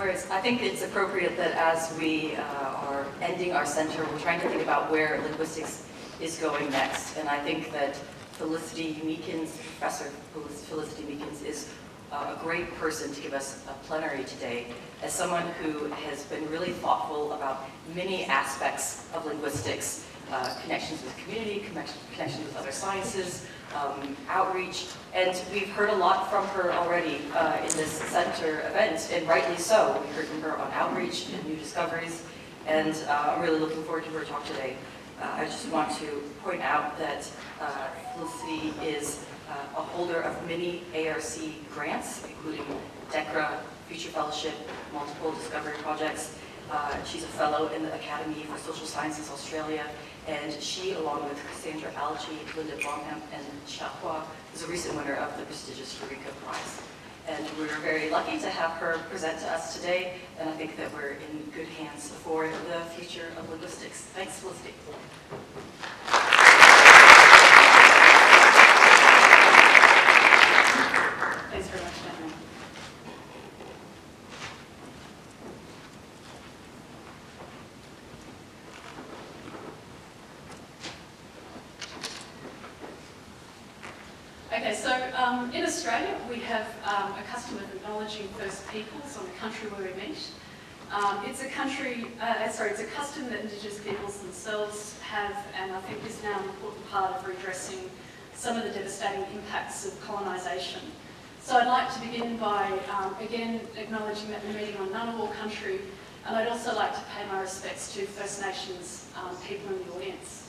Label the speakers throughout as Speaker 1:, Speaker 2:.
Speaker 1: worries. I think it's appropriate that as we are ending our center, we're trying to think about where linguistics is going next. And I think that Felicity Meakins, Professor Felicity Meakins, is a great person to give us a plenary today as someone who has been really thoughtful about many aspects of linguistics, connections with community, connections with other sciences, outreach, and we've heard a lot from her already in this center event, and rightly so. We heard from her on outreach and new discoveries, and I'm really looking forward to her talk today. I just want to point out that Felicity is a holder of many ARC grants, including DECRA, Future Fellowship, multiple discovery projects. She's a fellow in the Academy for Social Sciences Australia, and she, along with Cassandra Algy, Linda Blomkamp, and Xiaohua, is a recent winner of the prestigious Eureka Prize. And we're very lucky to have her present to us today, and I think that we're in good hands for the future of linguistics. Thanks, Felicity. Thanks very much, Danielle.
Speaker 2: Okay, so in Australia we have a custom of acknowledging First Peoples on the country where we meet. It's a custom that Indigenous peoples themselves have, and I think is now an important part of redressing some of the devastating impacts of colonisation. So I'd like to begin by, again, acknowledging that we're meeting on Ngunnawal country, and I'd also like to pay my respects to First Nations people in the audience.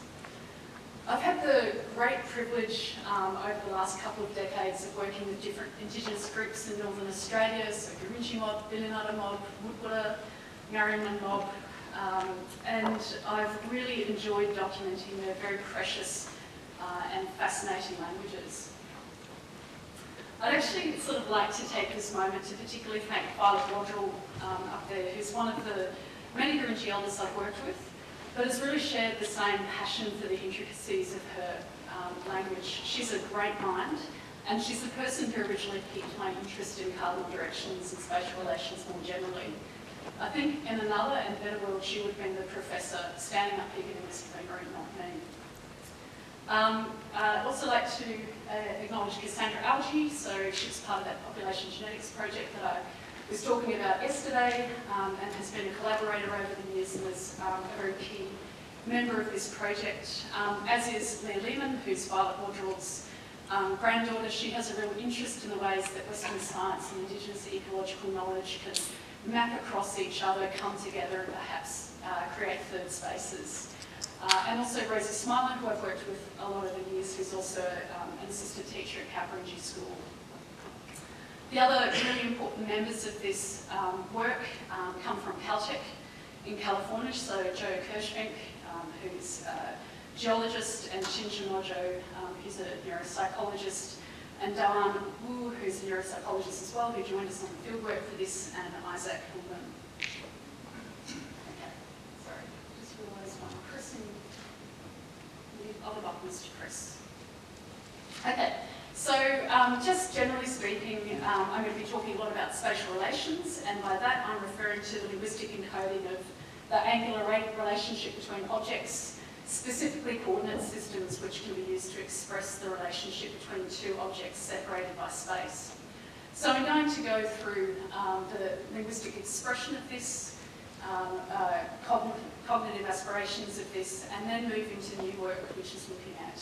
Speaker 2: I've had the great privilege over the last couple of decades of working with different Indigenous groups in Northern Australia, so Gurindji mob, Bilinada mob, Mutwara, Ngariman mob, and I've really enjoyed documenting their very precious and fascinating languages. I'd actually sort of like to take this moment to particularly thank Violet Wardrell up there, who's one of the many Gurindji elders I've worked with, but has really shared the same passion for the intricacies of her language. She's a great mind, and she's the person who originally piqued my interest in cardinal directions and spatial relations more generally. I think in another and better world, she would have been the professor standing up here giving this plenary, not me. I'd also like to acknowledge Cassandra Algy. So she's part of that population genetics project that I was talking about yesterday, and has been a collaborator over the years and is a very key member of this project, as is Leah Lehman, who's Violet Wardrell's granddaughter. She has a real interest in the ways that Western science and Indigenous ecological knowledge can map across each other, come together, and perhaps create third spaces. And also Rosie Smiler, who I've worked with a lot over the years, who's also an assistant teacher at Gurindji School. The other really important members of this work come from Caltech in California, so Joe Kirschbank, who's a geologist, and Shinjin Mojo, who's a neuropsychologist, and Dawan Wu, who's a neuropsychologist as well, who joined us on the fieldwork for this, and Isaac Hillman. Okay, sorry, just realised I'm pressing the other buttons to press. Okay. So just generally speaking, I'm going to be talking a lot about spatial relations, and by that I'm referring to the linguistic encoding of the angular relationship between objects, specifically coordinate systems, which can be used to express the relationship between two objects separated by space. So I'm going to go through the linguistic expression of this, cognitive aspirations of this, and then move into new work which is looking at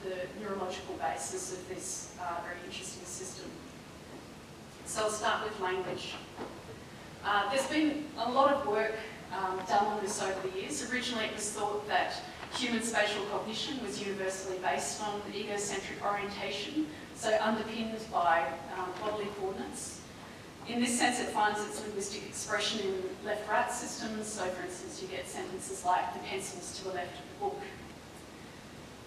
Speaker 2: the neurological basis of this very interesting system. So I'll start with language. There's been a lot of work done on this over the years. Originally it was thought that human spatial cognition was universally based on egocentric orientation, so underpinned by bodily coordinates. In this sense, it finds its linguistic expression in left-right systems. So, for instance, you get sentences like the pencils to the left of the book.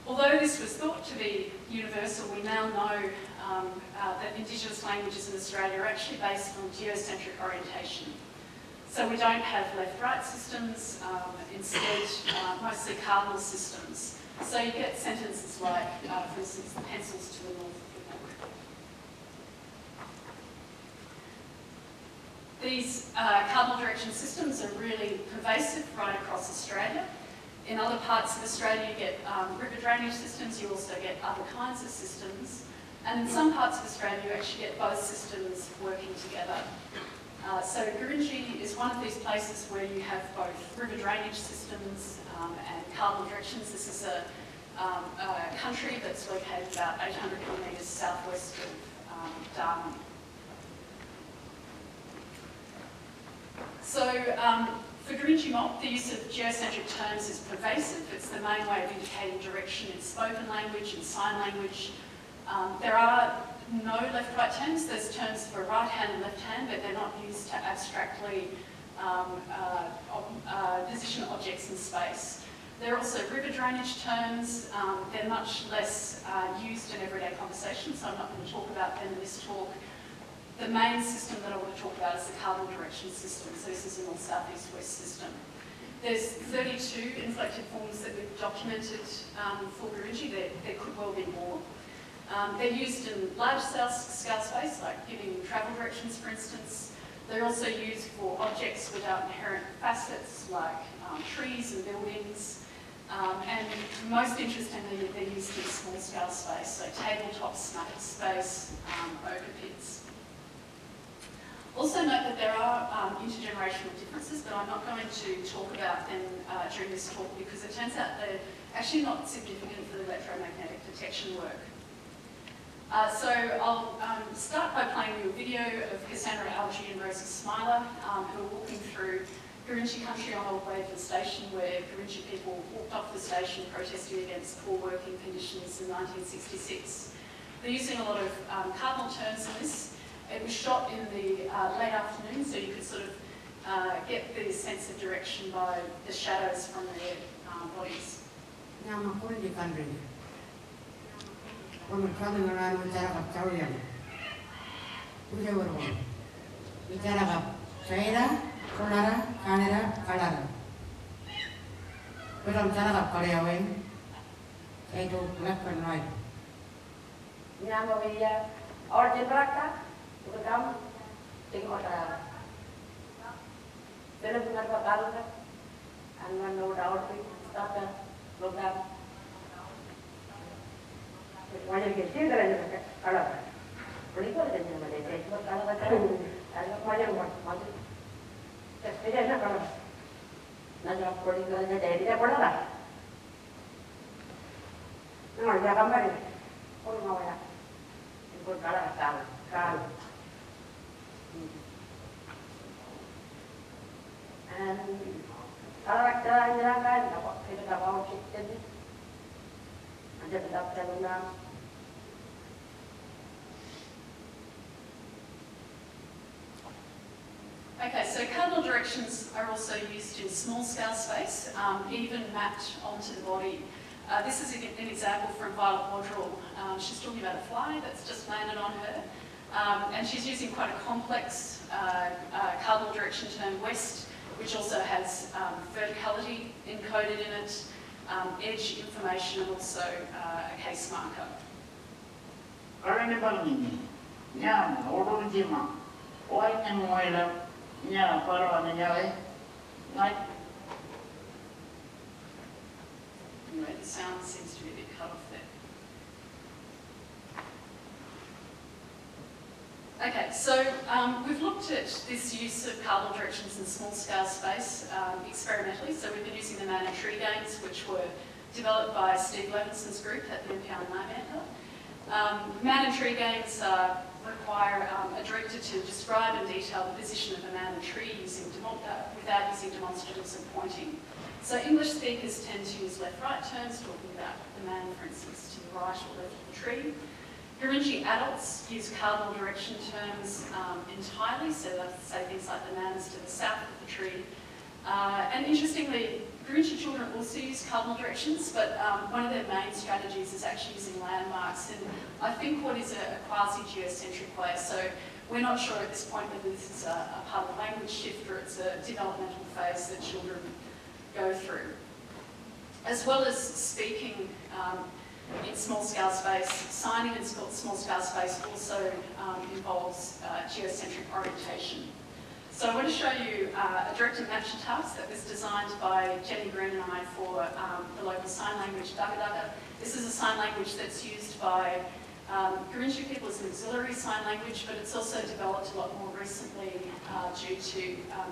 Speaker 2: Although this was thought to be universal, we now know that Indigenous languages in Australia are actually based on geocentric orientation. So we don't have left-right systems, instead mostly cardinal systems. So you get sentences like, for instance, the pencils to the north of the book. These cardinal direction systems are really pervasive right across Australia. In other parts of Australia you get river drainage systems, you also get other kinds of systems. And in some parts of Australia you actually get both systems working together. So Gurindji is one of these places where you have both river drainage systems and cardinal directions. This is a country that's located about 800 kilometres southwest of Darwin. So for Gurindji mob, the use of geocentric terms is pervasive. It's the main way of indicating direction in spoken language and sign language. There are no left-right terms. There's terms for right hand and left hand, but they're not used to abstractly position objects in space. There are also river drainage terms. They're much less used in everyday conversation, so I'm not going to talk about them in this talk. The main system that I want to talk about is the cardinal direction system. So this is a north, south, east, west system. There's 32 inflected forms that we've documented for Gurindji. There could well be more. They're used in large scale space, like giving travel directions, for instance. They're also used for objects without inherent facets, like trees and buildings. And most interestingly, they're used in small scale space, so tabletop space, ochre pits. Also note that there are intergenerational differences, but I'm not going to talk about them during this talk because it turns out they're actually not significant for the electromagnetic detection work. So I'll start by playing you a video of Cassandra Algie and Rosa Smiler, who are walking through Gurindji country on Old Waverley Station, where Gurindji people walked off the station protesting against poor working conditions in 1966. They're using a lot of cardinal terms in this. It was shot in the late afternoon, so you could sort of get the sense of direction by the shadows from their bodies. Okay, so cardinal directions are also used in small scale space, even mapped onto the body. This is an example from Violet Waddrell. She's talking about a fly that's just landed on her, and she's using quite a complex cardinal direction term, west, which also has verticality encoded in it, edge information, and also a case marker. Anyway, the sound seems to be a bit cut off there. Okay, so we've looked at this use of cardinal directions in small scale space experimentally. So we've been using the man and tree games, which were developed by Steve Levinson's group at the NPR Nightmare. Man and tree games require a director to describe in detail the position of a man and tree without using demonstratives and pointing. So English speakers tend to use left-right terms, talking about the man, for instance, to the right or left of the tree. Gurindji adults use cardinal direction terms entirely, so they'll say things like the man is to the south of the tree. And interestingly, Gurindji children also use cardinal directions, but one of their main strategies is actually using landmarks, and I think what is a quasi-geocentric way. So we're not sure at this point whether this is a part of language shift or it's a developmental phase that children go through. As well as speaking in small scale space, signing in small scale space also involves geocentric orientation. So I want to show you a direct match task that was designed by Jenny Green and I for the local sign language, Daga. This is a sign language that's used by Gurindji people as an auxiliary sign language, but it's also developed a lot more recently due to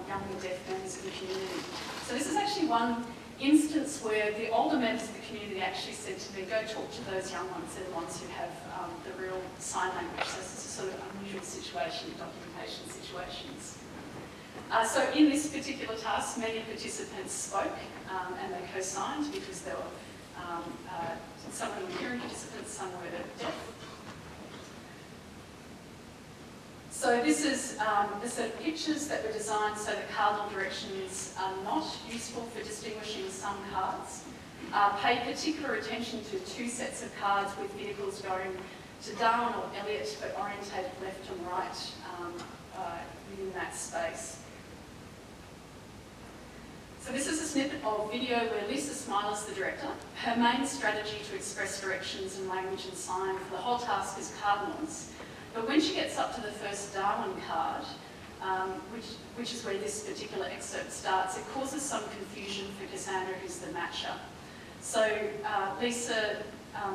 Speaker 2: younger deaf members of the community. So this is actually one instance where the older members of the community actually said to me, go talk to those young ones, they're the ones who have the real sign language. So this is a sort of unusual situation, documentation situations. So in this particular task, many participants spoke and they co-signed because there were some of them were hearing participants, some were deaf. So this is a set of pictures that were designed so that cardinal directions are not useful for distinguishing some cards. Pay particular attention to two sets of cards with vehicles going to Darwin or Elliot, but orientated left and right within that space. So this is a snippet of video where Lisa Smiler's the director. Her main strategy to express directions in language and sign for the whole task is cardinals. But when she gets up to the first Darwin card, which is where this particular excerpt starts, it causes some confusion for Cassandra, who's the matcher. So Lisa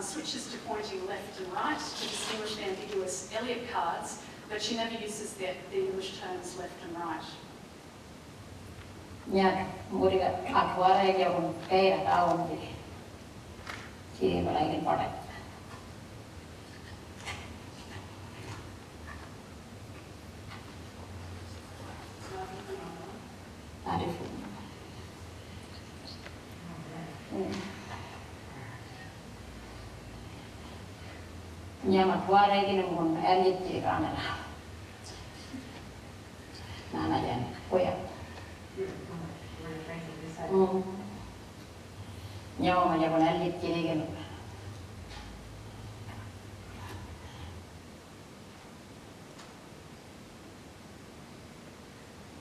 Speaker 2: switches to pointing left and right to distinguish the ambiguous Elliot cards, but she never uses the English terms left and right.
Speaker 3: Nhà muri ka akhwara ke on kay ataon di sini balai kan pada Arif nhà akhwara ke namun elit di kana nana jan koya nyawa ma jago nalit kiri kan.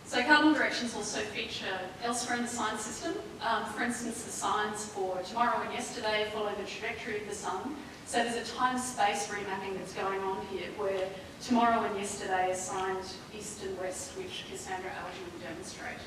Speaker 2: So cardinal directions also feature elsewhere in the sign system. For instance, the signs for tomorrow and yesterday follow the trajectory of the sun. So there's a time-space remapping that's going on here where tomorrow and yesterday are signed east and west, which Cassandra Algie will demonstrate.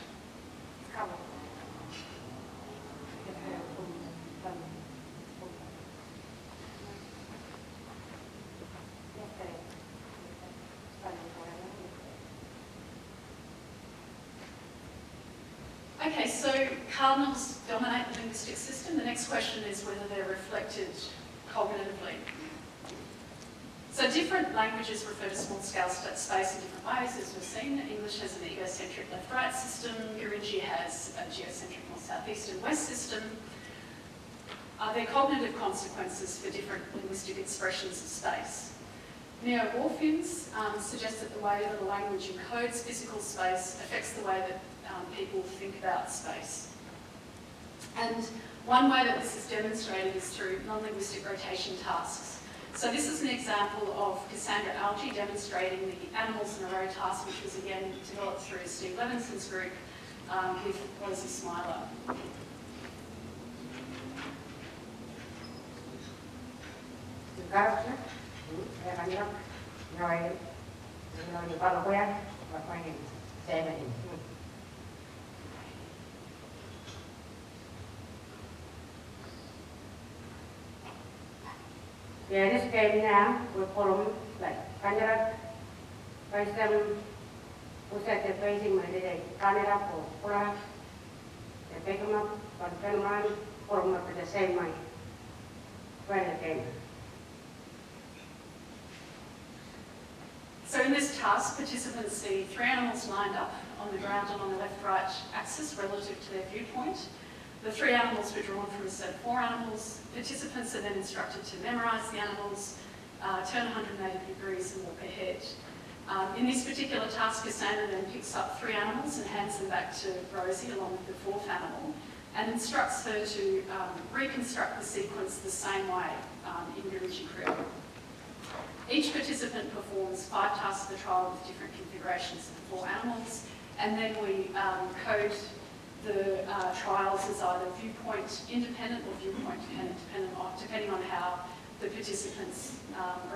Speaker 2: Okay, so cardinals dominate the linguistic system. The next question is whether they're reflected cognitively. So different languages refer to small-scale space in different ways, as we've seen. English has an egocentric left-right system. Gurindji has a geocentric north-south-east and west system. Are there cognitive consequences for different linguistic expressions of space? Neo-morphemes suggest that the way that a language encodes physical space affects the way that people think about space. And one way that this is demonstrated is through non-linguistic rotation tasks. So this is an example of Cassandra Algie demonstrating the animals in a row task, which was again developed through Steve Levinson's group with Rosie Smiler.
Speaker 4: Yes, kayaknya forum like kamera, pasal pusat terpaising mana dia kamera po, pura, tapi kamu pasal mana forum apa dah same mai, mana kan?
Speaker 2: So in this task, participants see three animals lined up on the ground and on the left-right axis relative to their viewpoint. The three animals were drawn from a set of four animals. Participants are then instructed to memorise the animals, turn 180 degrees and walk ahead. In this particular task, Cassandra then picks up three animals and hands them back to Rosie along with the fourth animal and instructs her to reconstruct the sequence the same way in Gurindji Creole. Each participant performs 5 tasks of the trial with different configurations of the 4 animals, and then we code the trials as either viewpoint independent or viewpoint dependent, depending on how the participants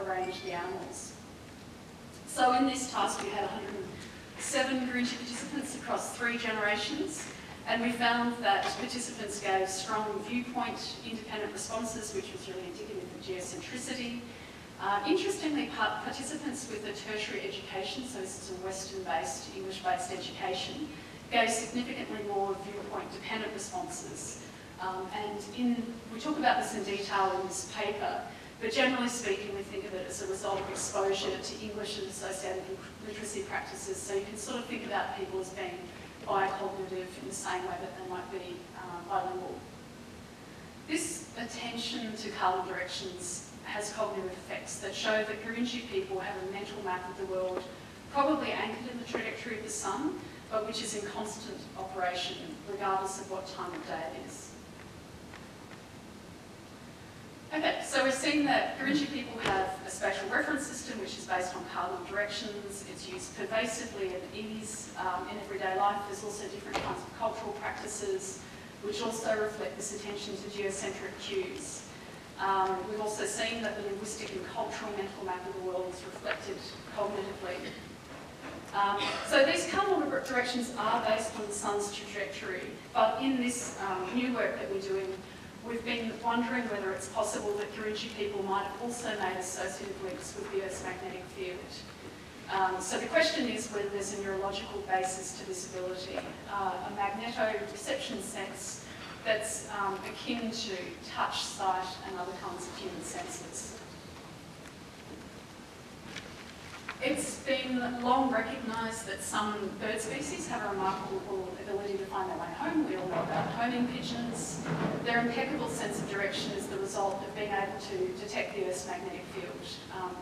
Speaker 2: arrange the animals. So in this task we had 7 Gurindji participants across 3 generations, and we found that participants gave strong viewpoint independent responses, which was really indicative of geocentricity. Interestingly, participants with a tertiary education, so this is a Western-based, English-based education, gave significantly more viewpoint-dependent responses. We talk about this in detail in this paper, but generally speaking, we think of it as a result of exposure to English and associated literacy practices. So you can sort of think about people as being biocognitive in the same way that they might be bilingual. This attention to cardinal directions has cognitive effects that show that Gurindji people have a mental map of the world, probably anchored in the trajectory of the sun, but which is in constant operation, regardless of what time of day it is. Okay, so we're seeing that Gurindji people have a spatial reference system which is based on cardinal directions. It's used pervasively at ease in everyday life. There's also different kinds of cultural practices which also reflect this attention to geocentric cues. We've also seen that the linguistic and cultural mental map of the world is reflected cognitively. So these cardinal directions are based on the sun's trajectory, but in this new work that we're doing, we've been wondering whether it's possible that Gurindji people might have also made associative links with the Earth's magnetic field. So the question is whether there's a neurological basis to this ability, a magnetoreception sense that's akin to touch, sight, and other kinds of human senses. It's been long recognised that some bird species have a remarkable ability to find their way home. We all know about homing pigeons. Their impeccable sense of direction is the result of being able to detect the Earth's magnetic field.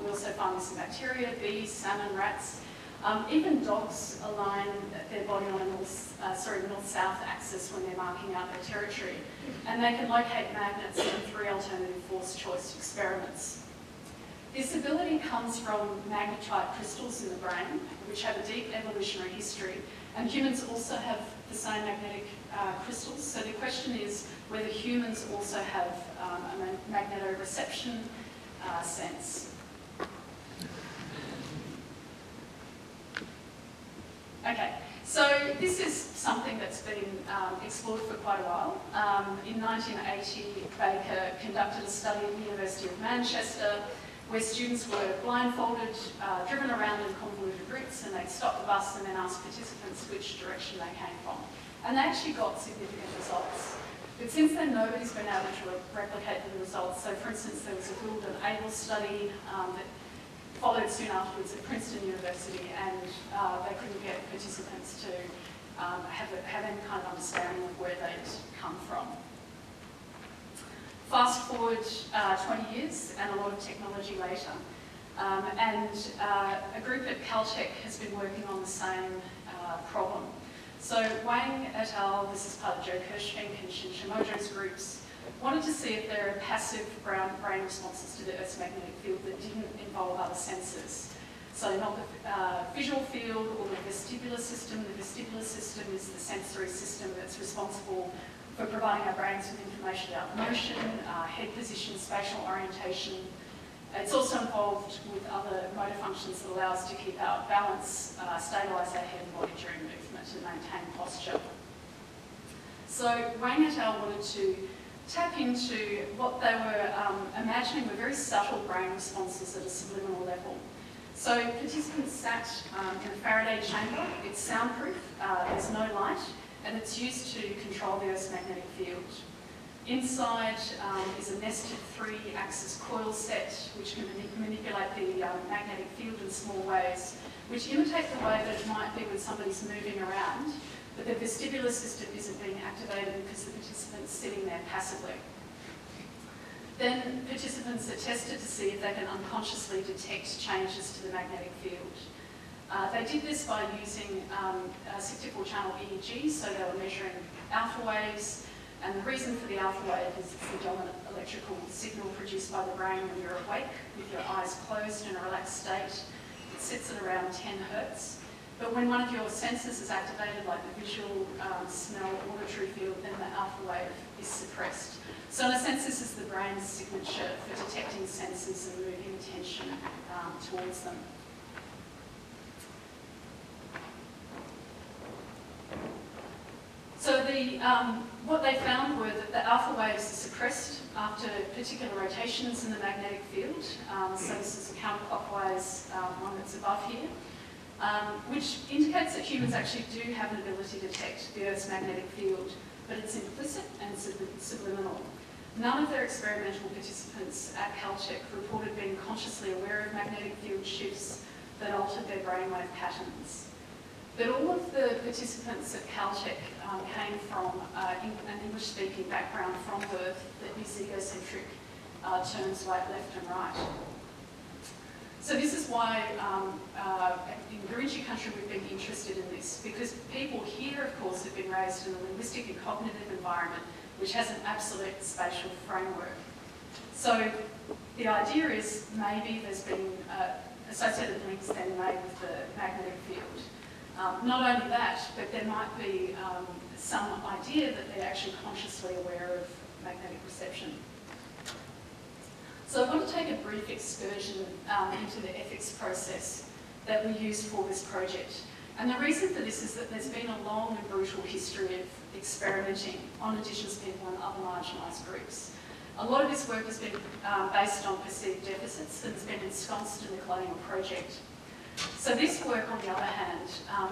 Speaker 2: We also find this in bacteria, bees, salmon, rats. Even dogs align their body on a north-south axis when they're marking out their territory. And they can locate magnets in 3 alternative force choice experiments. This ability comes from magnetite crystals in the brain, which have a deep evolutionary history, and humans also have the same magnetic crystals. So the question is whether humans also have a magnetoreception sense. Okay, so this is something that's been explored for quite a while. In 1980, Baker conducted a study at the University of Manchester where students were blindfolded, driven around in convoluted routes, and they'd stop the bus and then ask participants which direction they came from. And they actually got significant results. But since then, nobody's been able to replicate the results. So for instance, there was a Gould and Abel study that followed soon afterwards at Princeton University, and they couldn't get participants to have any kind of understanding of where they'd come from. Fast forward 20 years and a lot of technology later, a group at Caltech has been working on the same problem. So Wang et al., this is part of Joe Kirschfink and Shin Shimojo's groups, wanted to see if there are passive brain responses to the Earth's magnetic field that didn't involve other senses. So not the visual field or the vestibular system. The vestibular system is the sensory system that's responsible for providing our brains with information about motion, head position, spatial orientation. It's also involved with other motor functions that allow us to keep our balance, stabilise our head and body during movement and maintain posture. So Wang et al. Wanted to tap into what they were imagining were very subtle brain responses at a subliminal level. So participants sat in a Faraday chamber. It's soundproof, there's no light, and it's used to control the Earth's magnetic field. Inside is a nested 3-axis coil set which can manipulate the magnetic field in small ways, which imitate the way that it might be when somebody's moving around, but the vestibular system isn't being activated because the participant's sitting there passively. Then participants are tested to see if they can unconsciously detect changes to the magnetic field. They did this by using 64 channel EEG, so they were measuring alpha waves, and the reason for the alpha wave is it's the dominant electrical signal produced by the brain when you're awake with your eyes closed in a relaxed state. It sits at around 10 hertz. But when one of your senses is activated, like the visual, smell, auditory field, then the alpha wave is suppressed. So in a sense, this is the brain's signature for detecting senses and moving attention towards them. what they found were that the alpha waves are suppressed after particular rotations in the magnetic field. So this is a counterclockwise one that's above here, which indicates that humans actually do have an ability to detect the Earth's magnetic field, but it's implicit and subliminal. None of their experimental participants at Caltech reported being consciously aware of magnetic field shifts that altered their brainwave patterns. But all of the participants at Caltech came from an English-speaking background from birth that is egocentric, turns right, left and right. So this is why in Gurindji country we've been interested in this, because people here, of course, have been raised in a linguistic and cognitive environment which has an absolute spatial framework. So the idea is maybe there's been associated links then made with the magnetic field. Not only that, but there might be some idea that they're actually consciously aware of magnetic reception. So I want to take a brief excursion into the ethics process that we use for this project. And the reason for this is that there's been a long and brutal history of experimenting on Indigenous people and other marginalised groups. A lot of this work has been based on perceived deficits and has been ensconced in the colonial project. So this work, on the other hand,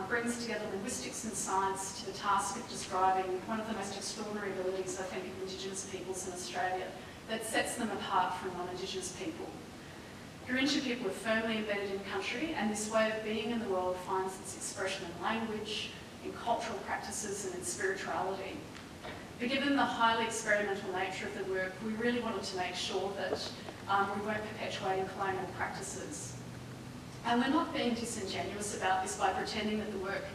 Speaker 2: brings together linguistics and science to the task of describing one of the most extraordinary abilities, I think, of Indigenous peoples in Australia that sets them apart from non-Indigenous people. Gurindji people are firmly embedded in country, and this way of being in the world finds its expression in language, in cultural practices and in spirituality. But given the highly experimental nature of the work, we really wanted to make sure that we weren't perpetuating colonial practices. And we're not being disingenuous about this by pretending that the work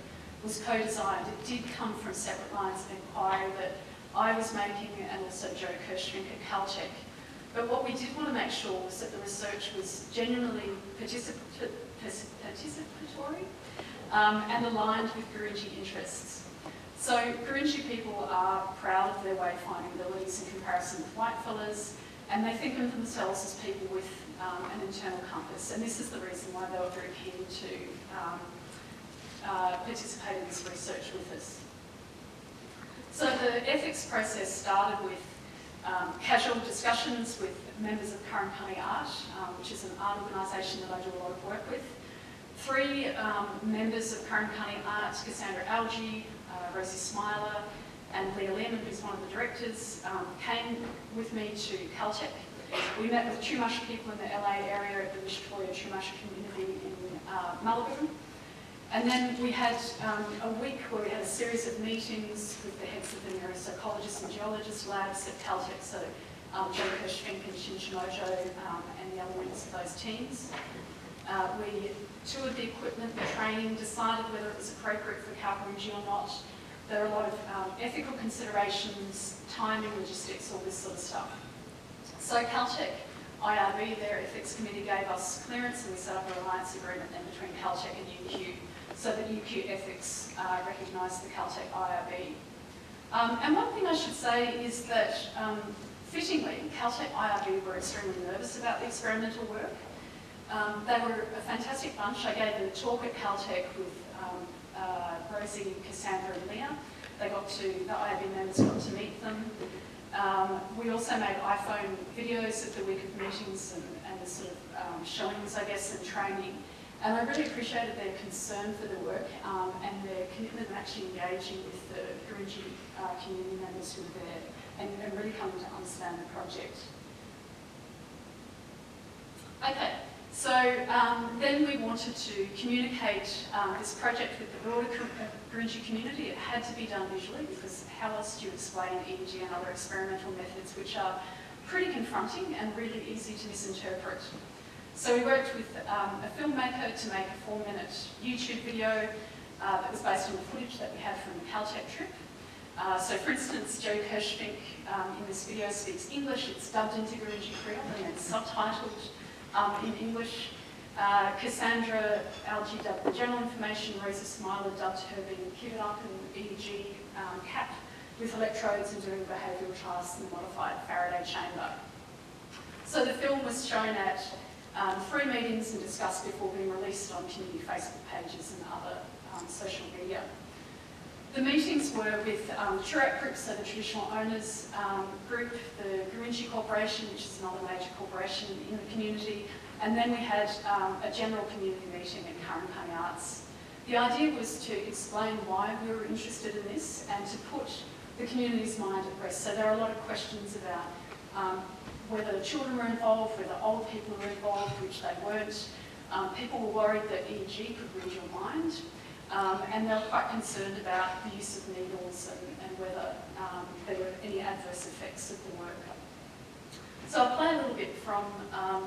Speaker 2: was co-designed. It did come from separate lines of inquiry that I was making, and also Joe Kirschvink at Caltech. But what we did want to make sure was that the research was genuinely participatory and aligned with Gurindji interests. So Gurindji people are proud of their wayfinding abilities in comparison with whitefellas, and they think of themselves as people with an internal compass. And this is the reason why they were very keen to participate in this research with us. So the ethics process started with casual discussions with members of Gurindji Art, which is an art organisation that I do a lot of work with. 3 members of Gurindji Art, Cassandra Algie, Rosie Smiler, and Leah Lehman, who's one of the directors, came with me to Caltech. We met with Chumash people in the LA area at the Victoria Chumash community in Malibu. And then we had a week where we had a series of meetings with the heads of the neuropsychologist and geologist labs at Caltech, so Joe Kirschvink and Shin Shimojo and the other members of those teams. We toured the equipment, the training, decided whether it was appropriate for Gurindji or not. There are a lot of ethical considerations, timing, logistics, all this sort of stuff. So Caltech IRB, their ethics committee, gave us clearance, and we set up a alliance agreement then between Caltech and UQ, so that UQ Ethics recognised the Caltech IRB. And one thing I should say is that, fittingly, Caltech IRB were extremely nervous about the experimental work. They were a fantastic bunch. I gave a talk at Caltech with Rosie, Cassandra and Leah. The IRB members got to meet them. We also made iPhone videos at the week of meetings and the sort of showings, I guess, and training. And I really appreciated their concern for the work and their commitment in actually engaging with the Gurindji community members who were there and really coming to understand the project. Okay, so then we wanted to communicate this project with the broader Gurindji community. It had to be done visually, because how else do you explain EEG and other experimental methods which are pretty confronting and really easy to misinterpret? So we worked with a filmmaker to make a 4-minute YouTube video that was based on the footage that we had from the Caltech trip. So for instance, Joe Kirschvink in this video speaks English. It's dubbed into Gurindji Creole and then subtitled in English. Cassandra Algie dubbed the general information. Rosie Smiler dubbed her being kitted up in EEG cap with electrodes and doing behavioural tasks in the modified Faraday chamber. So the film was shown at 3 meetings and discussed before being released on community Facebook pages and other social media. The meetings were with Churap Group, so the traditional owners group, the Gurindji Corporation, which is another major corporation in the community, and then we had a general community meeting at Gurindji Arts. The idea was to explain why we were interested in this and to put the community's mind at rest. So there are a lot of questions about whether children were involved, whether old people were involved, which they weren't. People were worried that EEG could read your mind, and they were quite concerned about the use of needles and whether there were any adverse effects of the work. So I'll play a little bit from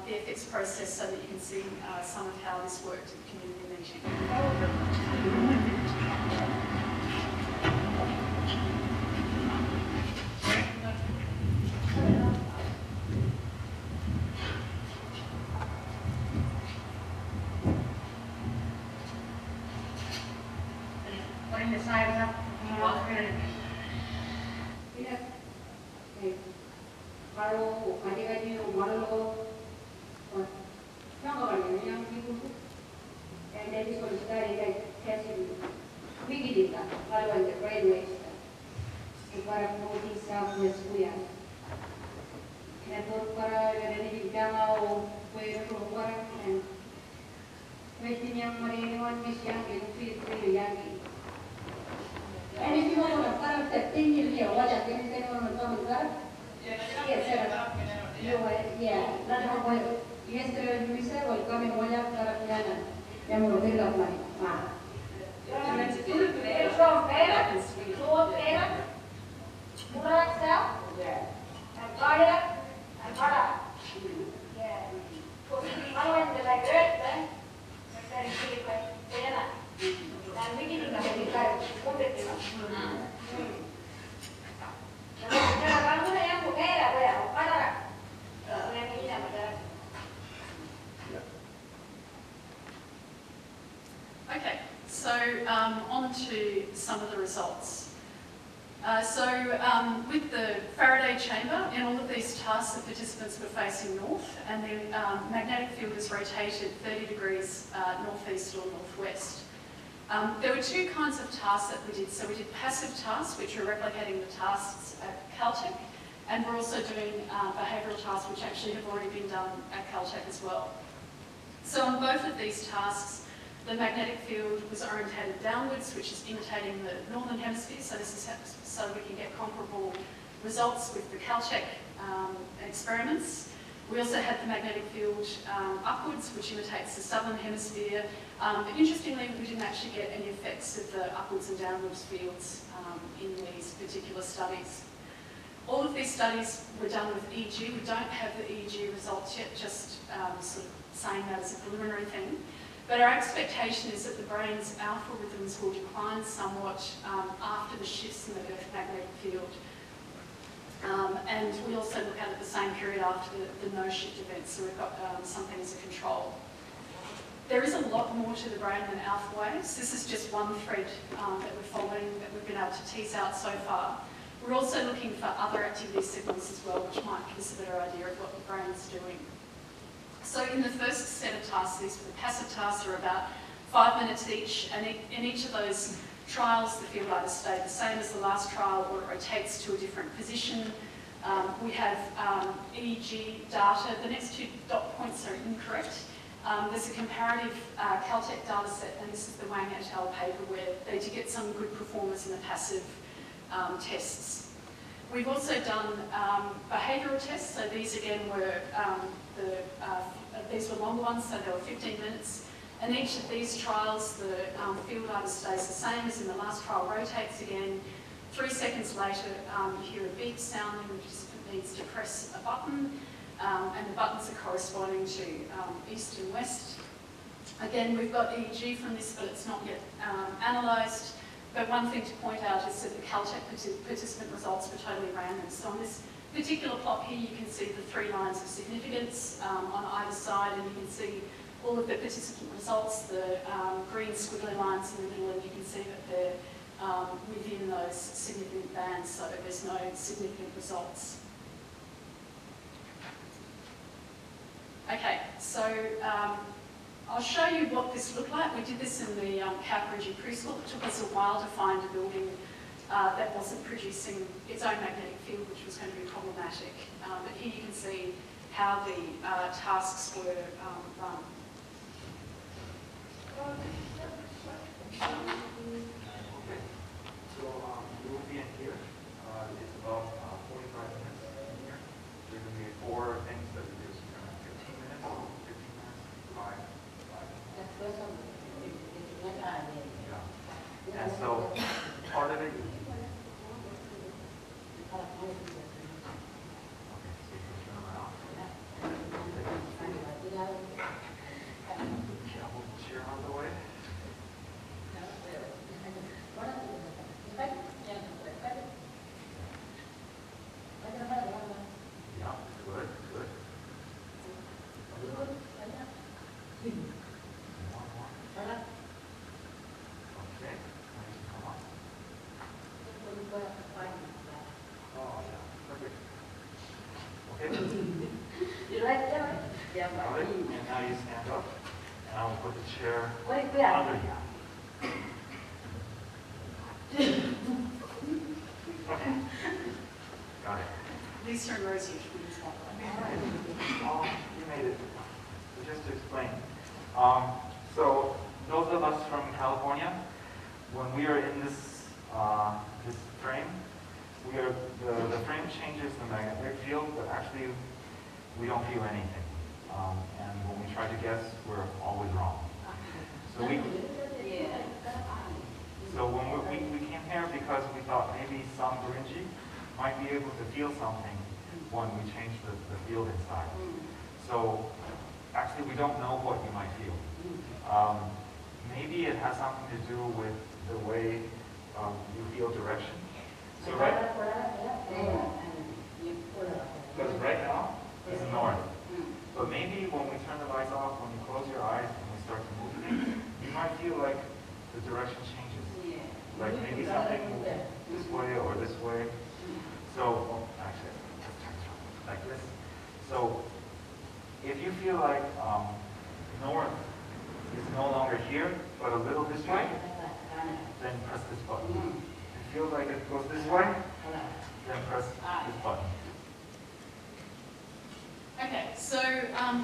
Speaker 2: the ethics process so that you can see some of how this worked at the community meeting.
Speaker 4: Putting the sides up. Kalau adik-adik malu, jangan orang yang ibu, and then this one study like testing. We did that. Kalau the brainwaves, para penguji sama semuanya. Untuk para yang mau keluar dan mesin yang merinuan mesin yang itu yang and if you want to kind of that thing here, what I think they want to come back. Yes, sir. Yeah, that's how yesterday you said, well, come and watch out Caracana. Then we'll build up my
Speaker 2: Okay, so on to some of the results. With the Faraday chamber, in all of these tasks, the participants were facing north, and the magnetic field is rotated 30 degrees northeast or northwest. There were two kinds of tasks that we did. So we did passive tasks, which are replicating the tasks at Caltech, and we're also doing behavioural tasks, which actually have already been done at Caltech as well. So on both of these tasks, the magnetic field was orientated downwards, which is imitating the northern hemisphere, so this is so we can get comparable results with the Caltech experiments. We also had the magnetic field upwards, which imitates the southern hemisphere. But interestingly, we didn't actually get any effects of the upwards and downwards fields in these particular studies. All of these studies were done with EEG. We don't have the EEG results yet, just sort of saying that as a preliminary thing. But our expectation is that the brain's alpha rhythms will decline somewhat after the shifts in the Earth magnetic field. And we also look at it the same period after the no-shift event, so we've got something as a control. There is a lot more to the brain than alpha waves. This is just one thread that we're following that we've been able to tease out so far. We're also looking for other activity signals as well, which might give us a better idea of what the brain's doing. So in the first set of tasks, these were the passive tasks, are about 5 minutes each, and in each of those trials, the field either stayed the same as the last trial or it rotates to a different position. We have EEG data. The next 2 dot points are incorrect. There's a comparative Caltech data set, and this is the Wang et al. Paper where they did get some good performance in the passive tests. We've also done behavioural tests, so these again were these were longer ones, so they were 15 minutes. And each of these trials, the field either stays the same as in the last trial, rotates again. 3 seconds later, you hear a beep sound and the participant needs to press a button, and the buttons are corresponding to east and west. Again, we've got EEG from this, but it's not yet analysed. But one thing to point out is that the Caltech participant results were totally random. So on this particular plot here, you can see the 3 lines of significance on either side, and you can see all of the participant results, the green squiggly lines in the middle, and you can see that they're within those significant bands, so there's no significant results. I'll show you what this looked like. We did this in the Gurindji preschool. It took us a while to find a building that wasn't producing its own magnetic field, which was going to be problematic. But here you can see how the tasks were run.
Speaker 5: So you will be in here. It's about 45 minutes in here. There's going to be 4 things that we do. So 15 minutes, 15 minutes, 5 minutes. Yeah. And so part of it. Okay, so just turn around. Yeah, hold the chair out of the way. Yeah, good, good. One more. Okay, now you can come up. Oh, yeah, perfect. Okay. Got it. And now you stand up, and I will put the chair under you. Okay. Got it.
Speaker 2: Lisa and Rosie.
Speaker 5: Oh, you made it. So just to explain. So those of us from California, when we are in this this frame, the frame changes the magnetic field, but actually we don't feel anything. And when we try to guess, we're always wrong. So when we came here because we thought maybe some Gurindji might be able to feel something when we change the field inside. So actually we don't know what you might feel. Maybe it has something to do with the way you feel direction. So because right now is north. But maybe when we turn the lights off, when you close your eyes and we start to move things, you might feel like the direction changes. Like maybe something moves this way or this way. So, actually, let's turn it like this. So, if you feel like north is no longer here, but a little this way, then press this button. If you feel like it goes this way, then press this button.
Speaker 2: Okay, so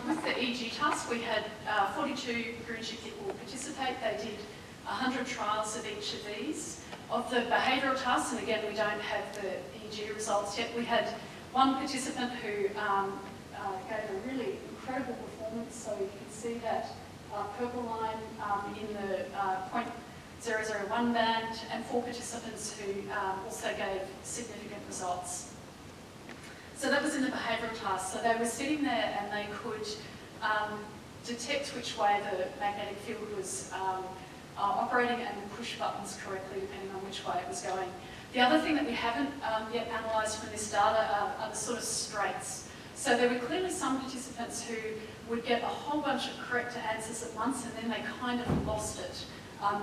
Speaker 2: with the EEG task, we had 42 Gurindji people participate. They did 100 trials of each of these. Of the behavioural tasks, and again, we don't have the EEG results yet, we had one participant who gave a really incredible performance. So you can see that purple line in the 0.001 band, and 4 participants who also gave significant results. So that was in the behavioural task. So they were sitting there and they could detect which way the magnetic field was operating and push buttons correctly depending on which way it was going. The other thing that we haven't yet analysed from this data are the sort of straights. So there were clearly some participants who would get a whole bunch of correct answers at once and then they kind of lost it.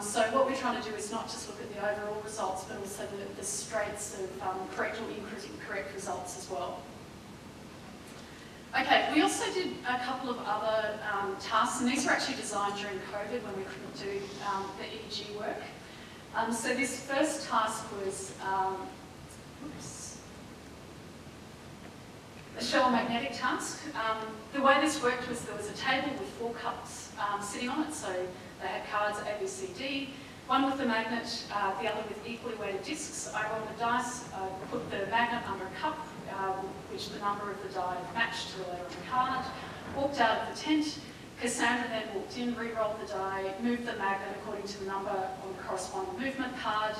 Speaker 2: So what we're trying to do is not just look at the overall results, but also the straights of correct or incorrect results as well. Okay, we also did a couple of other tasks, and these were actually designed during COVID when we couldn't do the EEG work. So this first task was a shell magnetic task. The way this worked was there was a table with 4 cups sitting on it, so they had cards A, B, C, D, one with the magnet, the other with equally weighted discs. I rolled the dice, put the magnet under a cup, which the number of the die matched to the letter on the card, walked out of the tent. Cassandra then walked in, re-rolled the die, moved the magnet according to the number on the corresponding movement card,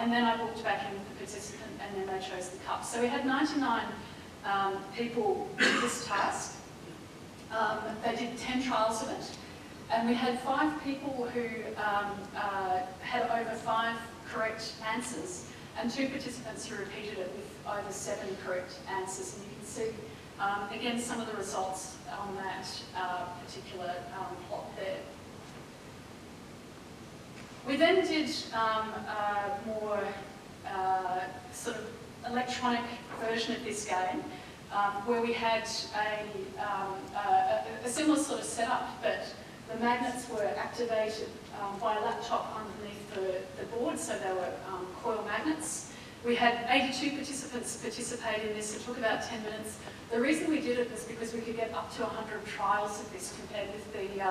Speaker 2: and then I walked back in with the participant and then they chose the cup. So we had 99 people do this task. They did 10 trials of it. And we had 5 people who had over 5 correct answers and 2 participants who repeated it with over 7 correct answers. And you can see, again, some of the results on that particular plot there. We then did a more sort of electronic version of this game where we had a similar sort of setup, but The magnets were activated by a laptop underneath the board, so they were coil magnets. We had 82 participants participate in this. It took about 10 minutes. The reason we did it was because we could get up to 100 trials of this compared with the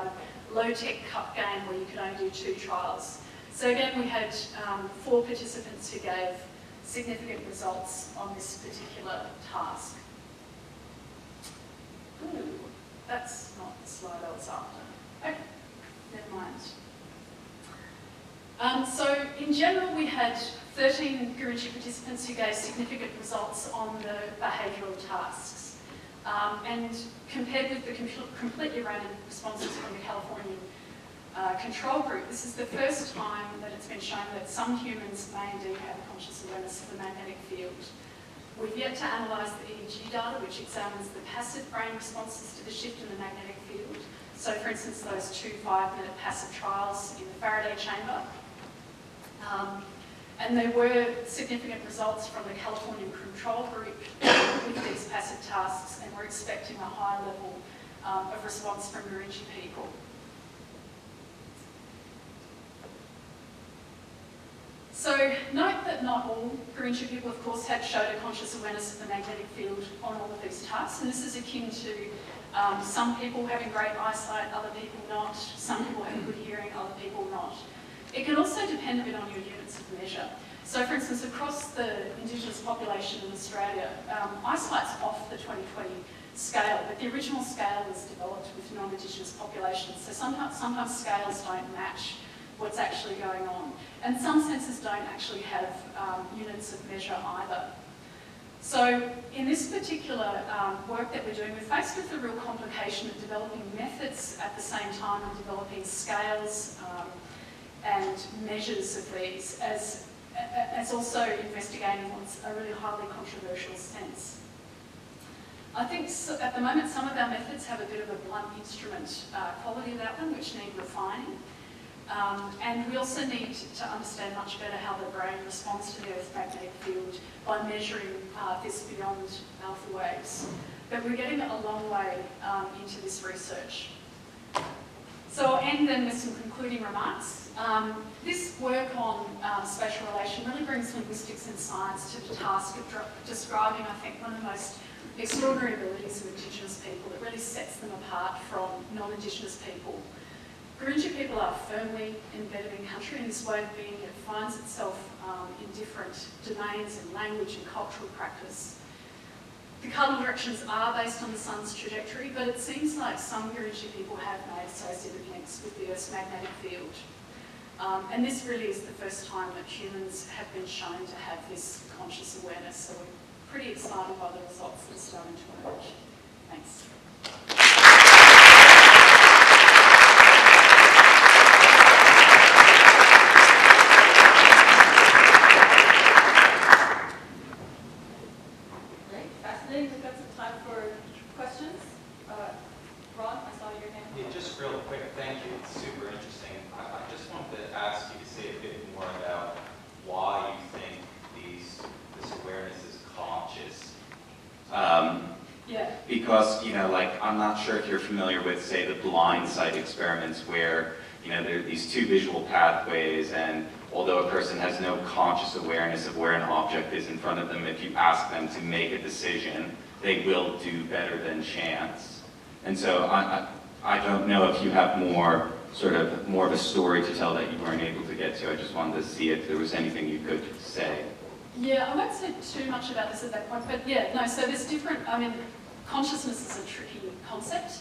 Speaker 2: low-tech cup game where you could only do 2 trials. So again, we had 4 participants who gave significant results on this particular task. Ooh, that's not the slide I was after. Okay, never mind. So in general, we had 13 Gurindji participants who gave significant results on the behavioural tasks. And compared with the completely random responses from the Californian control group, this is the first time that it's been shown that some humans may indeed have a conscious awareness of the magnetic field. We've yet to analyse the EEG data, which examines the passive brain responses to the shift in the magnetic field. So for instance, those 2 5-minute passive trials in the Faraday chamber. And there were significant results from the Californian control group with these passive tasks, and we're expecting a high level of response from Gurindji people. So note that not all Gurindji people, of course, had showed a conscious awareness of the magnetic field on all of these tasks, and this is akin to some people having great eyesight, other people not, some people having good hearing, other people not. It can also depend a bit on your units of measure. So for instance, across the Indigenous population in Australia, eyesight's off the 20/20 scale, but the original scale was developed with non-Indigenous populations, so sometimes scales don't match what's actually going on. And some senses don't actually have units of measure either. So in this particular work that we're doing, we're faced with the real complication of developing methods at the same time and developing scales and measures of these, as also investigating what's a really highly controversial sense. I think at the moment some of our methods have a bit of a blunt instrument quality about them, which need refining. And we also need to understand much better how the brain responds to the Earth's magnetic field by measuring this beyond alpha waves. But we're getting a long way into this research. So I'll end then with some concluding remarks. This work on spatial relation really brings linguistics and science to the task of describing, I think, one of the most extraordinary abilities of Indigenous people that really sets them apart from non-Indigenous people. Gurindji people are firmly embedded in country, and this way of being it finds itself in different domains in language and cultural practice. The cardinal directions are based on the sun's trajectory, but it seems like some Gurindji people have made associated links with the Earth's magnetic field. And this really is the first time that humans have been shown to have this conscious awareness, so we're pretty excited by the results that are starting to emerge. Thanks.
Speaker 6: Because, I'm not sure if you're familiar with, say, the blind sight experiments where, there are these 2 visual pathways, and although a person has no conscious awareness of where an object is in front of them, if you ask them to make a decision, they will do better than chance. And so I don't know if you have more of a story to tell that you weren't able to get to. I just wanted to see if there was anything you could say.
Speaker 2: Yeah, I won't say too much about this at that point, but so there's different, consciousness is a tricky concept.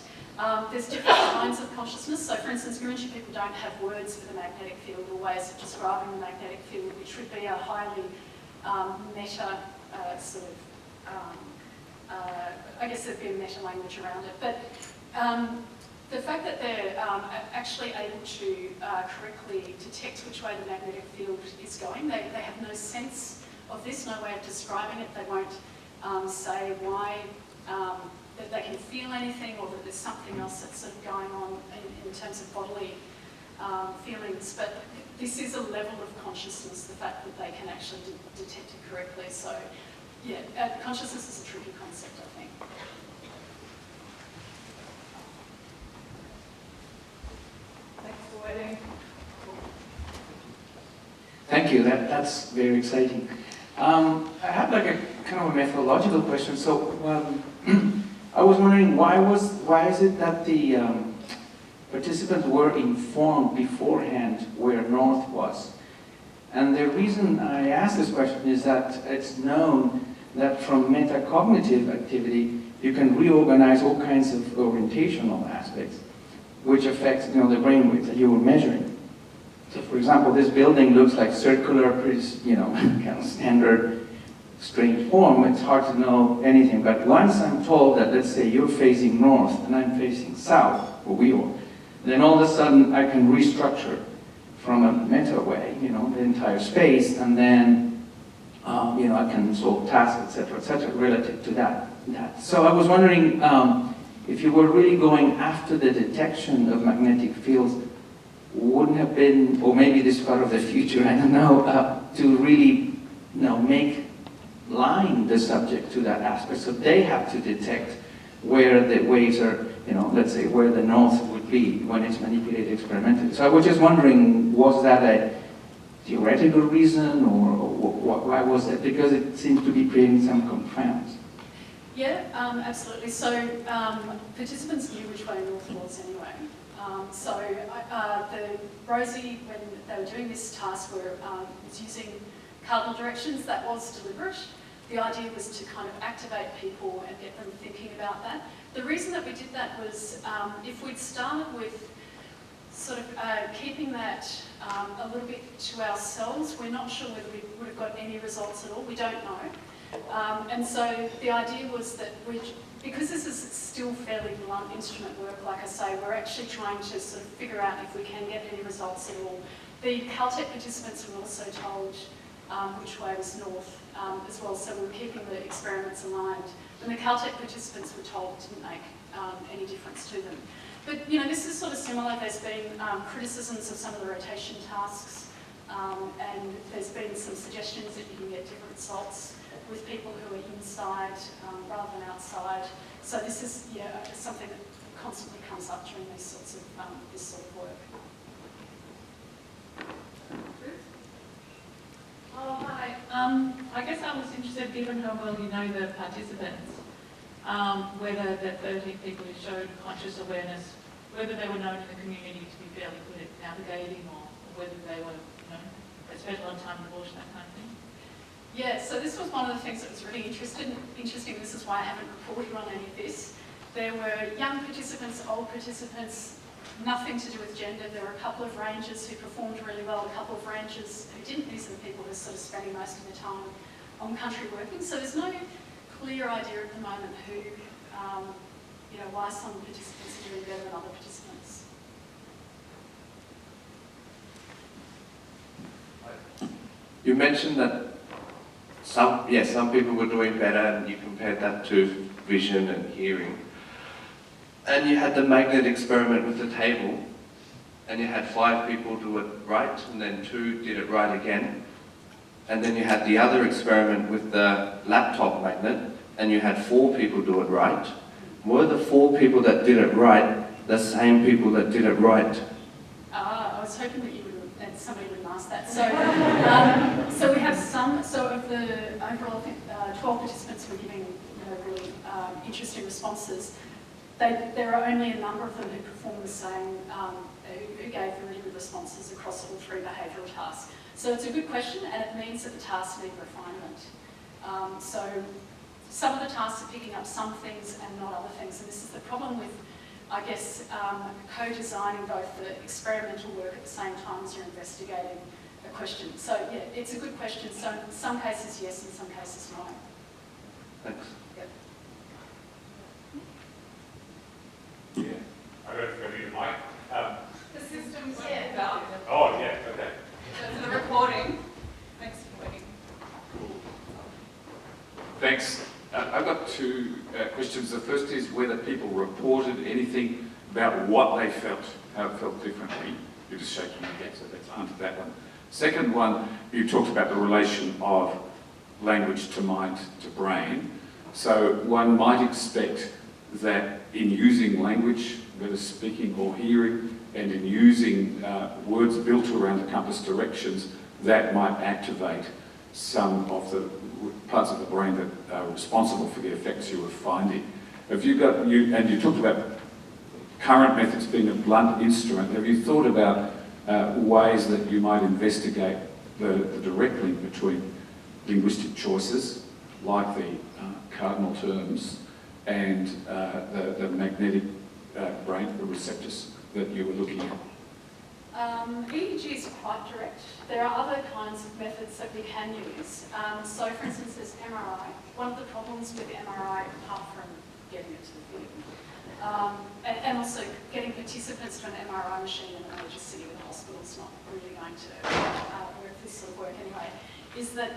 Speaker 2: There's different kinds of consciousness. So for instance, Gurindji people don't have words for the magnetic field or ways of describing the magnetic field, which would be a highly meta I guess there'd be a meta language around it. But the fact that they're actually able to correctly detect which way the magnetic field is going, they have no sense of this, no way of describing it. They won't say why, that they can feel anything or that there's something else that's sort of going on in terms of bodily feelings. But this is a level of consciousness, the fact that they can actually detect it correctly. So yeah, consciousness is a tricky concept, I think.
Speaker 7: Thank you. That's very exciting. I have like a kind of a methodological question. So I was wondering why is it that the participants were informed beforehand where north was? And the reason I ask this question is that it's known that from metacognitive activity you can reorganize all kinds of orientational aspects, which affects the brainwaves that you were measuring. So, for example, this building looks like circular, pretty, kind of standard, strange form. It's hard to know anything. But once I'm told that, let's say, you're facing north and I'm facing south, or we are, then all of a sudden I can restructure from a meta way, the entire space, and then, I can solve tasks, etc., relative to that. So I was wondering if you were really going after the detection of magnetic fields, wouldn't have been, or maybe this is part of the future, I don't know, to really, make line the subject to that aspect. So they have to detect where the waves are, let's say where the north would be when it's manipulated experimentally. So I was just wondering, was that a theoretical reason, or why was that? Because it seems to be creating some confounds.
Speaker 2: Yeah, absolutely. So participants knew which way north was anyway. Rosie, when they were doing this task, was using cardinal directions. That was deliberate. The idea was to kind of activate people and get them thinking about that. The reason that we did that was if we'd started with sort of keeping that a little bit to ourselves, we're not sure whether we would have got any results at all. We don't know. And so the idea was that because this is still fairly blunt instrument work, like I say, we're actually trying to sort of figure out if we can get any results at all. The Caltech participants were also told which way was north as well, so we were keeping the experiments aligned. And the Caltech participants were told it didn't make any difference to them. But this is sort of similar. There's been criticisms of some of the rotation tasks, and there's been some suggestions that you can get different results with people who are inside rather than outside. So this is something that constantly comes up during these sorts of this sort of work.
Speaker 8: Oh, hi. I guess I was interested, given how well you know the participants, whether the 13 people who showed conscious awareness, whether they were known in the community to be fairly good at navigating, or whether they were, especially on time abortion, that kind of thing.
Speaker 2: Yeah, so this was one of the things that was really interesting. This is why I haven't reported on any of this. There were young participants, old participants, nothing to do with gender. There were a couple of rangers who performed really well, a couple of rangers who didn't. These are the people who are sort of spending most of their time on country working. So there's no clear idea at the moment who, why some participants are doing better than other participants.
Speaker 9: You mentioned that some people were doing better, and you compared that to vision and hearing. And you had the magnet experiment with the table, and you had 5 people do it right, and then 2 did it right again. And then you had the other experiment with the laptop magnet, and you had 4 people do it right. Were the 4 people that did it right the same people that did it right?
Speaker 2: I was hoping that somebody would ask that. So we have some. So of the overall, I think 12 participants were giving really interesting responses. There are only a number of them who performed the same, who gave really good responses across all 3 behavioural tasks. So it's a good question, and it means that the tasks need refinement. So some of the tasks are picking up some things and not other things, and this is the problem with, I guess, co-designing both the experimental work at the same time as you're investigating a question. So yeah, it's a good question. So in some cases yes, in some cases no.
Speaker 9: Thanks.
Speaker 2: Yep.
Speaker 5: Yeah. I got to need a mic.
Speaker 8: The system's about.
Speaker 5: Oh, yeah, okay.
Speaker 8: So the recording. Thanks for waiting.
Speaker 10: Thanks. I've got 2 questions. The first is whether people reported anything about what they felt, how it felt differently. You're just shaking your head, so let's answer that one. Second one, you talked about the relation of language to mind to brain. So one might expect that in using language, whether speaking or hearing, and in using words built around the compass directions, that might activate some of the parts of the brain that are responsible for the effects you were finding. Have you got, and you talked about current methods being a blunt instrument, have you thought about ways that you might investigate the direct link between linguistic choices, like the cardinal terms, and the magnetic brain receptors that you were looking at?
Speaker 2: EEG is quite direct. There are other kinds of methods that we can use. So, for instance, there's MRI. One of the problems with MRI, apart from getting it to the field, and also getting participants to an MRI machine in a major city with a hospital is not really going to work this sort of work anyway, is that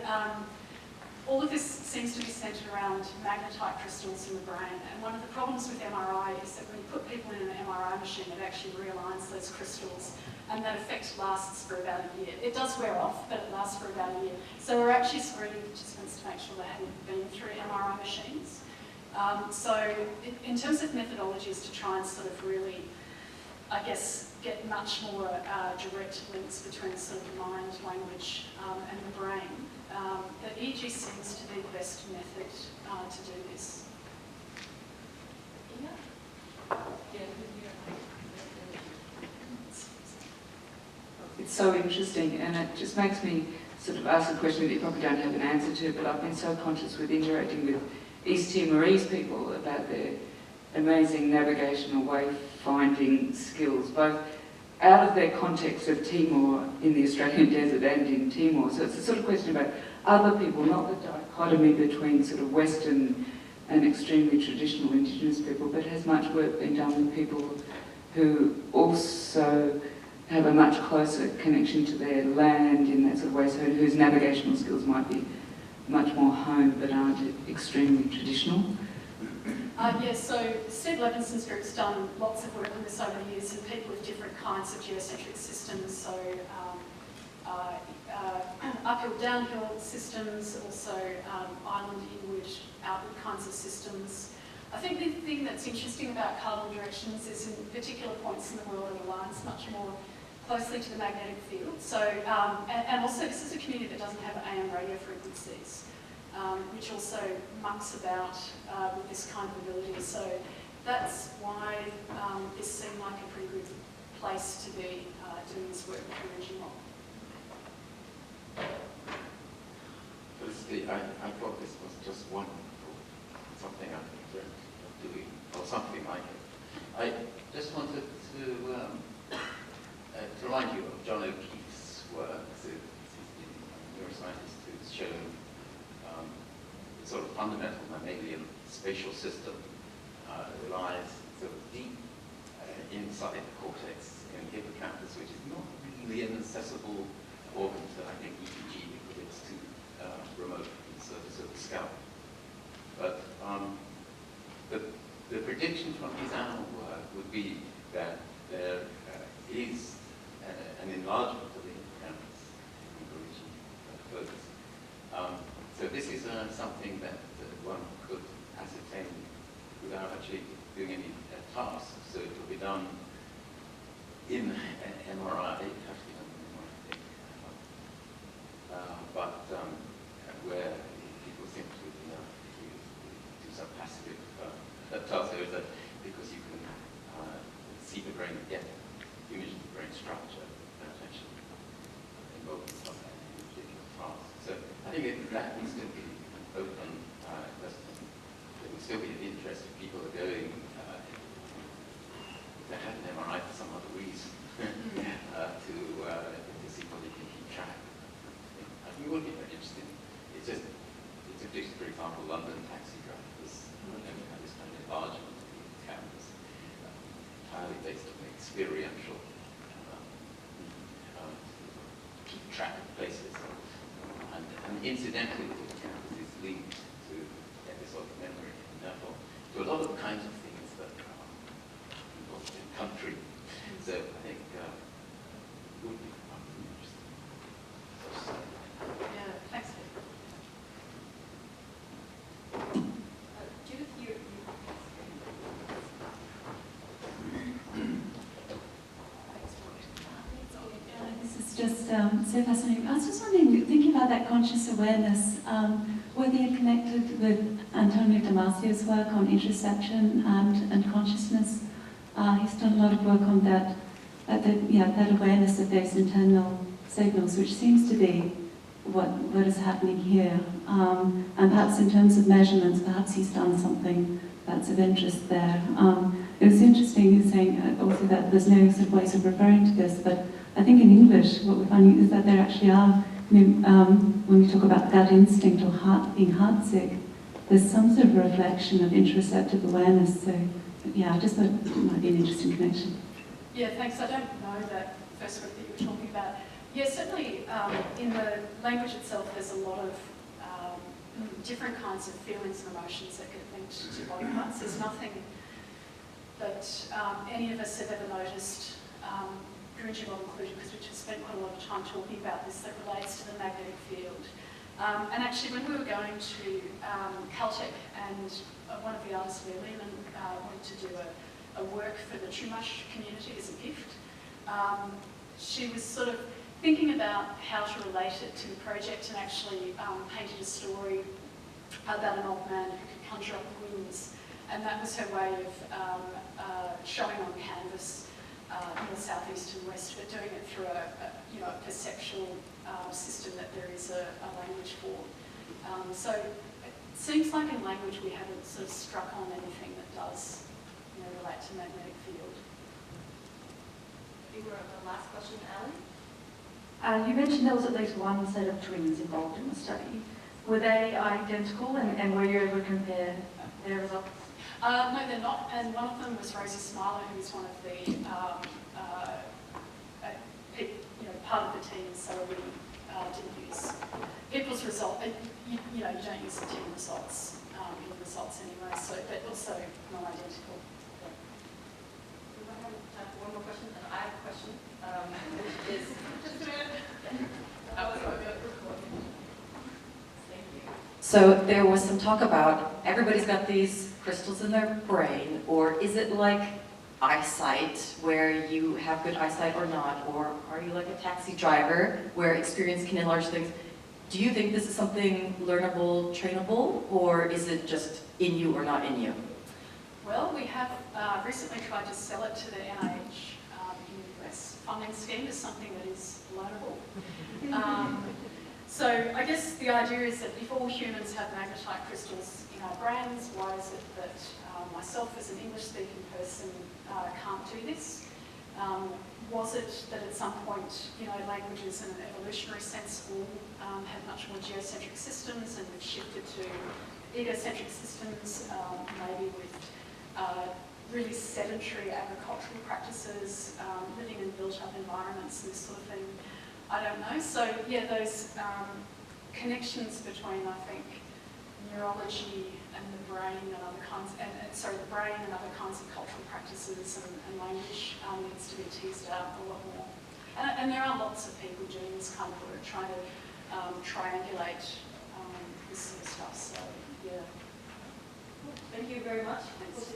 Speaker 2: all of this seems to be centred around magnetite crystals in the brain. And one of the problems with MRI is that when you put people in an MRI machine, it actually realigns those crystals, and that effect lasts for about a year. It does wear off, but it lasts for about a year. So we're actually screening participants to make sure they haven't been through MRI machines. So in terms of methodologies to try and sort of really, I guess, get much more direct links between sort of mind, language, and the brain, the EEG seems to be the best method to do this.
Speaker 11: It's so interesting, and it just makes me sort of ask a question that you probably don't have an answer to, but I've been so conscious with interacting with East Timorese people about their amazing navigational wayfinding skills, both out of their context of Timor in the Australian desert and in Timor. So it's a sort of question about other people, not the dichotomy between sort of Western and extremely traditional Indigenous people, but has much work been done with people who also have a much closer connection to their land in that sort of way, so whose navigational skills might be much more home but aren't extremely traditional?
Speaker 2: Yes, so Steve Levinson's group's done lots of work on this over the years, and people with different kinds of geocentric systems, so uphill, downhill systems, also island, inward, outward kinds of systems. I think the thing that's interesting about cardinal directions is in particular points in the world it aligns much more closely to the magnetic field. So, and also this is a community that doesn't have AM radio frequencies, which also mucks about with this kind of ability. So that's why this seemed like a pretty good place to be doing this work with Gurindji.
Speaker 12: Felicity, I thought this was just wonderful, something I dreamt of doing, or something like it. I just wanted to remind you of John O'Keefe's work. He's a neuroscientist who's shown the sort of fundamental mammalian spatial system relies sort of deep inside the cortex in the hippocampus, which is not really an accessible organ to, I think, EEG because it's too remote from the surface of the scalp. But the prediction from his animal work would be that there is an enlargement of the hippocampus in Gurindji focus. So this is something that one could ascertain without actually doing any tasks. So it will be done in an MRI, it has to be done in MRI, I think. But where people simply do some passive tasks, there is that because you can see the brain, get image of the brain structure, that actually involves some particular task. So I think that needs to be open. It would still be of interest if people are going they had an MRI for some other reason to see what they can keep track. I think it would be very interesting. It's just for example, London taxi drivers have this kind of enlargement of the campus, entirely based on the experiential keep track of places. And incidentally, the campus is linked to episodic memory, and therefore to a lot of the kinds of things that involved in country. So I think it would be interesting.
Speaker 2: Yeah, thanks. Judith, you.
Speaker 13: This is just so fascinating. I was just wondering, thinking about that conscious awareness, whether you're connected with Antonio Damasio's work on interoception and consciousness. He's done a lot of work on that awareness of those internal signals, which seems to be what is happening here. And perhaps in terms of measurements, perhaps he's done something that's of interest there. It was interesting you saying also that there's no sort of ways of referring to this, but I think in English what we're finding is that there actually are, when we talk about gut instinct or being heartsick, there's some sort of reflection of interoceptive awareness. So yeah, I just thought it might be an interesting connection.
Speaker 2: Yeah, thanks. I don't know that first word that you were talking about. Yeah, certainly in the language itself there's a lot of different kinds of feelings and emotions that get linked to body parts. There's nothing that any of us have ever noticed, Gurindji well included, because we've just spent quite a lot of time talking about this, that relates to the magnetic field. And actually when we were going to Caltech, and one of the artists, Leland, wanted to do a work for the Chumash community as a gift, she was sort of thinking about how to relate it to the project, and actually painted a story about an old man who could conjure up winds, and that was her way of showing on canvas in the southeast and west, but doing it through a perceptual system that there is a language for. So it seems like in language we haven't sort of struck on anything that does relate to magnetic field.
Speaker 1: I think we're at the last question, Ellie.
Speaker 14: You mentioned there was at least one set of twins involved in the study. Were they identical, and were you able to compare their results?
Speaker 2: No, they're not. And one of them was Rosie Smiler, who was one of the part of the team. So we didn't use people's results. You don't use the team results in the results anyway. So, but also not identical.
Speaker 1: We might have time for one more question, and I have a question, which is just a minute. So there was some talk about everybody's got these crystals in their brain, or is it like eyesight where you have good eyesight or not, or are you like a taxi driver where experience can enlarge things? Do you think this is something learnable, trainable, or is it just in you or not in you?
Speaker 2: Well, we have recently tried to sell it to the NIH in the US funding scheme as something that is learnable. So I guess the idea is that if all humans have magnetite crystals in our brains, why is it that myself as an English-speaking person can't do this? Was it that at some point, languages in an evolutionary sense all had much more geocentric systems, and we've shifted to egocentric systems, maybe with really sedentary agricultural practices, living in built-up environments and this sort of thing? I don't know. So yeah, those connections between, I think, neurology and the brain and other kinds, the brain and other kinds of cultural practices and language needs to be teased out a lot more. And there are lots of people doing this kind of work, trying to triangulate this sort of stuff. So yeah.
Speaker 1: Thank you very much.
Speaker 2: Thanks.